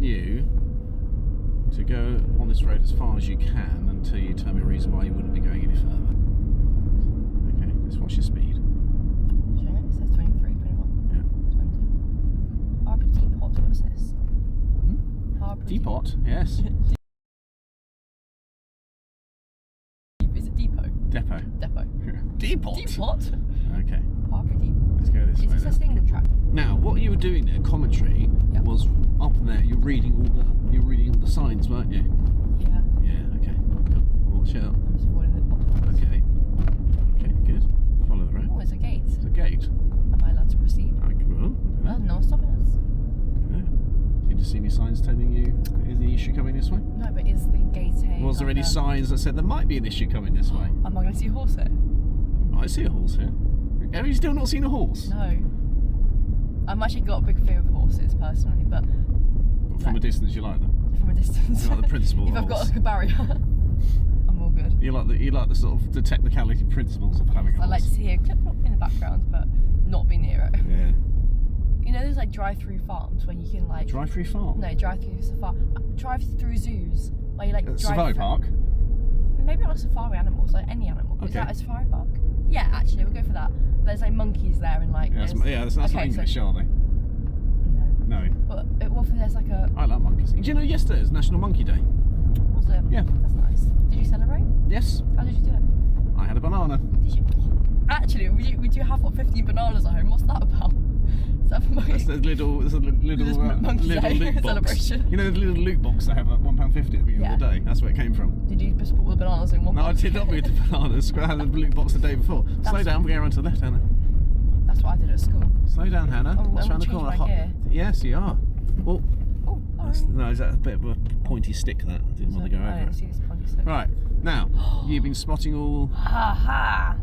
you to go on this road as far as you can until you tell me a reason why you wouldn't be going any further. Okay, let's watch your speed. Sure, it says 23, 21, Yeah. 20. Harbour Depot, what's this? Harbour Depot, yes. Is it depot? Depot. Depot. Depot. Depot? Okay, Harbour Depot. let's go this Is way. this a then. single track? Now, what you were doing there, commentary, Yeah. was up there. You're reading all the signs, weren't you? Yeah. Yeah. Okay. Watch out. I'm just avoiding the potholes. Okay. Okay. Good. Follow the road. Oh, it's a gate. It's a gate. Am I allowed to proceed? Well, No one's stopping us. Did you just see any signs telling you is the issue coming this way? No, but is the gate a... Was there any signs that said there might be an issue coming this way? Am I going to see a horse here? I see a horse here. Have you still not seen a horse? No. I've actually got a big fear of horses personally, but From a distance, you like them. from a distance. You like the principle if of I've got horse. like a barrier, I'm all good. You like the sort of the technicality principles of having a I horse. like to see a clip in the background, but not be near it. Yeah. You know, there's like drive-through farms where you can like Drive-through farm. no drive-through drive-through zoos where you like drive Safari through- park. Maybe not safari animals, like any animal. Is Okay. that a safari park? Yeah, actually, we'll go for that. There's like monkeys there and like. Yeah, that's not okay, English, are they? No. No. But what if there's like a. I like monkeys. Do you know yesterday was National Monkey Day? Was it? Yeah. That's nice. Did you celebrate? Yes. How did you do it? I had a banana. Did you? Actually, would you have 15 bananas at home? What's that about? Is that for That's the little Just monkey little day loot box. celebration. You know the little loot box they have at £1.50 at the beginning of the day? That's where it came from. Did you just put all the bananas in one No, I box? did not read the bananas. I had the loot box the day before. Slow down, we're going around to the left, Hannah. That's what I did at school. Slow down, Hannah. Oh, What's I'm around the gonna corner? change my gear. Yes, you are. Well, Oh, sorry. no, is that a bit of a pointy stick that? I didn't want to go I over didn't it. see this pointy stick. Right, now, you've been spotting all... Ha ha!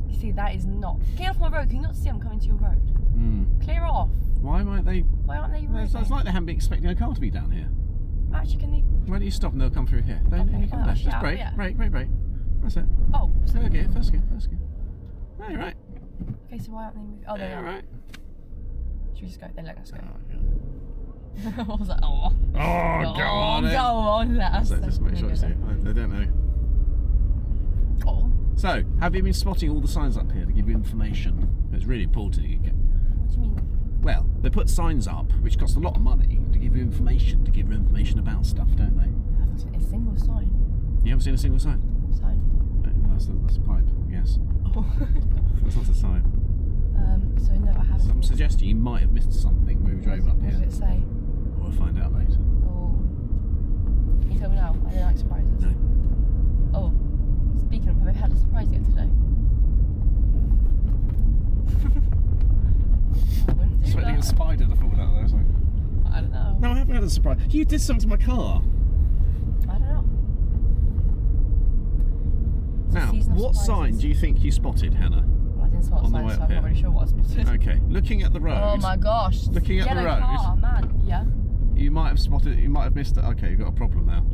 You see, that is not. Get off my road. Can you not see I'm coming to your road? Clear off. Why might they... Why aren't they It's moving? like they haven't been expecting a car to be down here. Actually, can they? Why don't you stop and they'll come through here? Don't Okay, you come oh, there. actually, Just brake, yeah. brake. That's it. Oh, so, Third gear, first gear. No, you're right. okay. So why aren't they moving? Oh, they You're are. right. Should we just go? They let us go. Oh, What was that? Oh. go on Go then. on, let us. So just make sure you see it. They don't know. Oh. So, have you been spotting all the signs up here to give you information? It's really important you get. What do you mean? Well, they put signs up, which cost a lot of money, to give you information, about stuff, don't they? I haven't seen a single sign. You haven't seen a single sign? Sign. Well, that's a pipe, I guess. Oh. That's not a sign. So no, I haven't. So I'm suggesting you might have missed something when we drove up What here. does it say? We'll find out later. Oh. Can you tell me now? I don't like surprises. No. Oh. Speaking of, have I had a surprise yet today? I wouldn't do Expecting a that. spider to fall out of there, so. I don't know. No, I haven't had a surprise. You did something to my car. I don't know. It's a Now, season of what sign surprises. do you think you spotted, Hannah? Well, I didn't spot on the signs, way so up I'm not here? really sure what I spotted. Okay, looking at the road. Oh my gosh. Looking at the Yellow road. car, man. Yeah. You might have spotted. You might have missed it. Okay, you've got a problem now.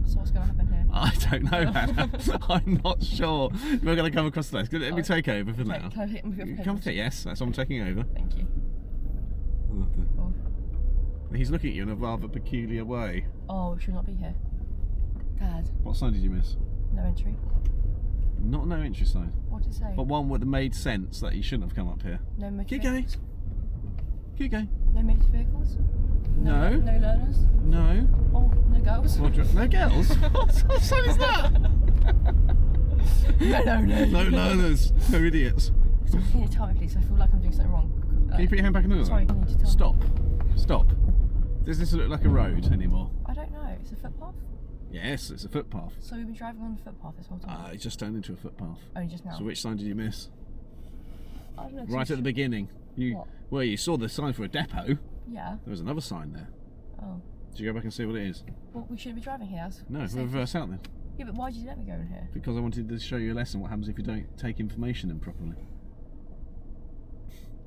So what's going to happen here? I don't know, Hannah. I'm not sure. We're going to come across this. Let me take over for now. Can I hit him with your Come papers? take. Yes, that's what I'm taking over. Thank you. Oh. He's looking at you in a rather peculiar way. Oh, should not be here. Dad, What sign did you miss? no entry. Not no entry sign, What did it say? but one that made sense that you shouldn't have come up here. No motor Keep going. vehicles? Keep going. No motor vehicles? No. No learners? No. Oh, no girls? No girls. What sign is that? No. No learners. No idiots. Can you tell me, please? I feel like I'm doing something wrong. Can you put your hand back in the wheel? Sorry, I need to tell me. Stop. Does this look like a road anymore? I don't know. It's a footpath? Yes, it's a footpath. So we've been driving on a footpath this whole time? It just turned into a footpath. Only just now? So which sign did you miss? I don't know. Right at the beginning. What? Well, you saw the sign for a depot. Yeah. There was another sign there. Oh. Did you go back and see what it is? Well, we shouldn't be driving here. No, It's we'll safe. reverse out then. Yeah, but why did you let me go in here? Because I wanted to show you a lesson what happens if you don't take information in properly.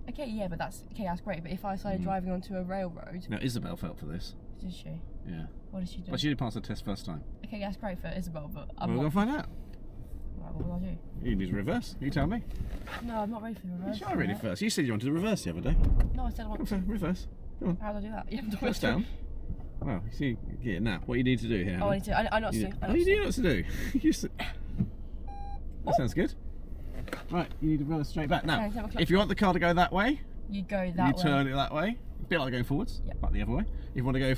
Okay, yeah, but that's great. But if I started driving onto a railroad, Now, Isabel felt for this. did she? Yeah. What did she do? But she did pass the test first time. Okay, that's great for Isabel, but I'm We're going not. to find out. Right, what will I do? You need to reverse. You tell me. No, I'm not ready for the reverse. You are ready first. You said you wanted to reverse the other day. No, I said I want to. Reverse. Go on. How do I do that? Yeah, I'm First down. Well, you see, yeah, now, what you need to do here. Oh, I need to. I know what to do. I know Oh, you what to do know what to do. That sounds good. Right, you need to run straight back. Now, Okay, if you want the car to go that way, You go that way. you turn it that way. A bit like going forwards, Yep. but the other way. If you want to go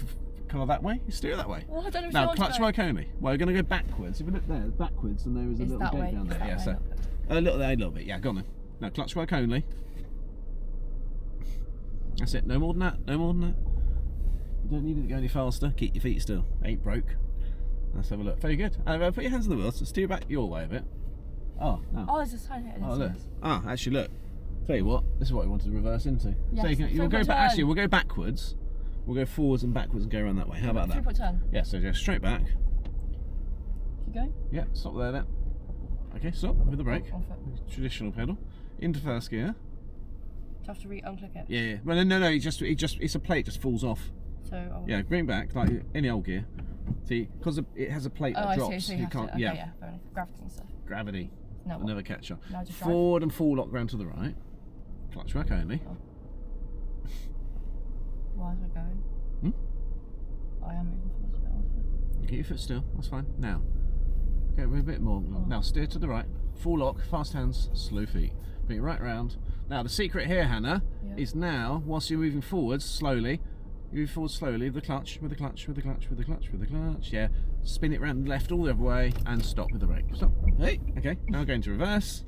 car that way, you steer it that way. Oh, I don't know if Now, you clutch want to work only. Well, we're going to go backwards. If you look there, backwards, and there is a It's little that gate way. down It's there. that Yeah, way, so not that way. a little bit. Yeah, go on then. Now, clutch work only. That's it. No more than that. No more than that. You don't need it to go any faster. Keep your feet still. Ain't broke. Let's have a look. Very good. Put your hands on the wheels. Steer back your way a bit. Oh, no. Oh, there's a sign here. Oh, look. Ah, actually, look. Tell you what, this is what we wanted to reverse into. Yes, So you'll go three-point back. Actually, turn. we'll go backwards. We'll go forwards and backwards and go around that way. How about that? 3-point turn. Yeah, so go straight back. Keep going. Yeah, stop there then. Okay, stop with the brake. Oh, on foot. Traditional pedal. Into first gear. Do I have to unclick it? Yeah, yeah. Well, no, it's a plate just falls off. So I'll... Yeah, bring back like any old gear. See, because it has a plate Oh, that I drops. see. So you have can't. to. Okay, yeah. yeah. Fair enough. Gravity and stuff. Gravity. No, Will what? never catch up. Now just drive. Forward and full lock round to the right. Clutch work only. Oh. Why am I going? I am moving forward a bit, aren't Keep your foot still. That's fine. Now, go with a bit more. Oh. Now steer to the right. Full lock. Fast hands. Slow feet. Bring it right round. Now the secret here, Hannah, Yeah. is now whilst you're moving forwards slowly. You move forward slowly with the clutch, with the clutch, with the clutch, with the clutch, with the clutch. Yeah. Spin it round left all the other way and stop with the brake. Stop. Hey. Okay. Now going to reverse.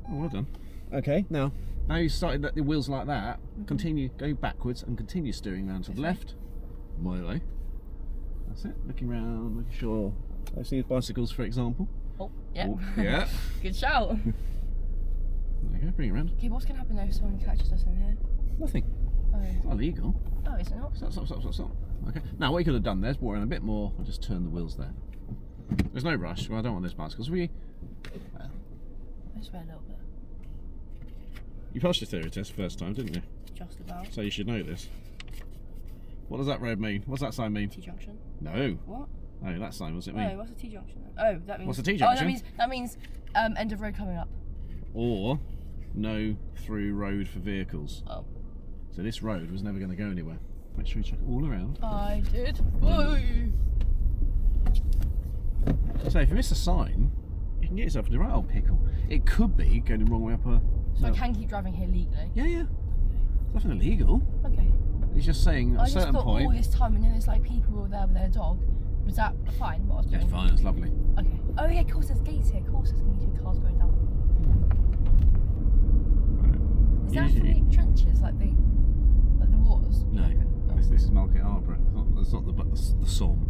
Oh, well done. Okay. Now you started the wheels like that. Continue going backwards and continue steering round to the left. My way. That's it. Looking round, making sure. I've seen bicycles, for example. Oh, yeah. Oh, yeah. Good shout. There you go. Bring it round. Okay, what's going to happen though if someone catches us in here? Nothing. Oh, It's not illegal. oh is it not? Stop. Okay. Now, what you could have done there is brought in a bit more. I'll just turn the wheels there. There's no rush. Well, I don't want those bicycles. I swear a little bit. You passed your theory test first time, didn't you? Just about. So you should know this. What does that road mean? What's that sign mean? T-junction. No. What? Oh, that sign. What's it mean? Oh, what's a T-junction then? Oh, that means... What's a T-junction? Oh, that means end of road coming up. Or no through road for vehicles. Oh. So this road was never going to go anywhere. Make sure you check all around. I did. Whoa. So if you miss a sign, you can get yourself in the right old pickle. It could be going the wrong way up a... So I can keep driving here legally? Yeah, yeah. There's nothing illegal. Okay. He's just saying at I a just certain thought point... all this time and then there's like people were there with their dog. Was that fine? What I was Yeah, doing? it's fine. It's lovely. Okay. Oh yeah, of course there's gates here. Of course there's going to be 2 cars going down. Is that from the trenches, like the waters? No. Oh. This is Market Arbor. It's not the Somme.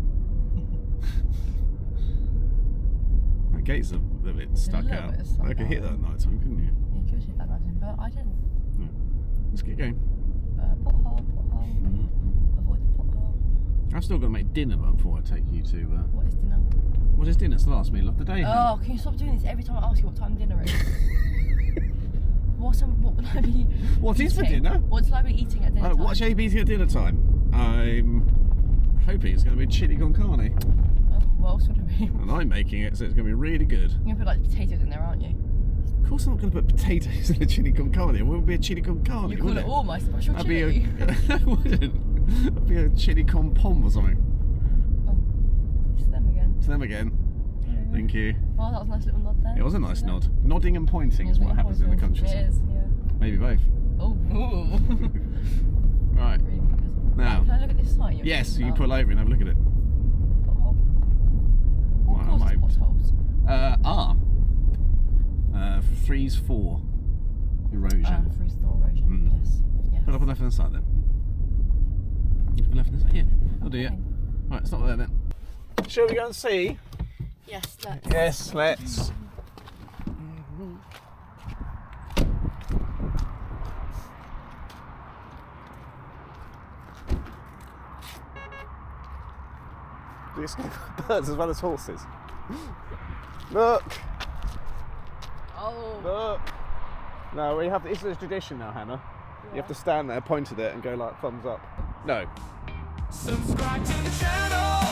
That gate's a bit stuck little out. bit stuck I could hit that at night time, couldn't you? You could hit that night, but I didn't. No. Let's get going. Pothole. Avoid the pothole. I've still got to make dinner before I take you to... What is dinner? What is dinner? It's the last meal of the day. Oh, can you stop doing this every time I ask you what time dinner is? What would I be What is for eating? dinner? What will I be eating at dinner time? What's AB eating at dinner time? I'm hoping it's going to be chili con carne. Oh, what else would it be? And I'm making it, so it's going to be really good. You're going to put like potatoes in there, aren't you? Of course I'm not going to put potatoes in a chili con carne. It wouldn't be a chili con carne, You call would it all my special That'd be chili. it wouldn't. It'd be a chili con pom or something. Oh, it's them again. It's them again. Yeah. Thank you. Oh, that was a nice little nod there. It was a nice See that? nod. Nodding and pointing is what happens in the countryside. It is, yeah. Maybe both. Oh, ooh. Right. Really good. Now. Can I look at this site? Yes, you can pull over and have a look at it. Pothole. What Well, I causes might- potholes? Freeze 4. Erosion. Freeze thaw erosion. Yes. Yes. Put up on the left hand side then. Put up on the left hand side. Yeah. Oh dear. Okay. Right, stop there then. Shall we go and see? Yes, let's. Yes, let's. Do you escape birds as well as horses? Look! Oh. Look! No, we have. This is a tradition now, Hannah. You have to stand there, point at it, and go like thumbs up. No. Subscribe to the channel.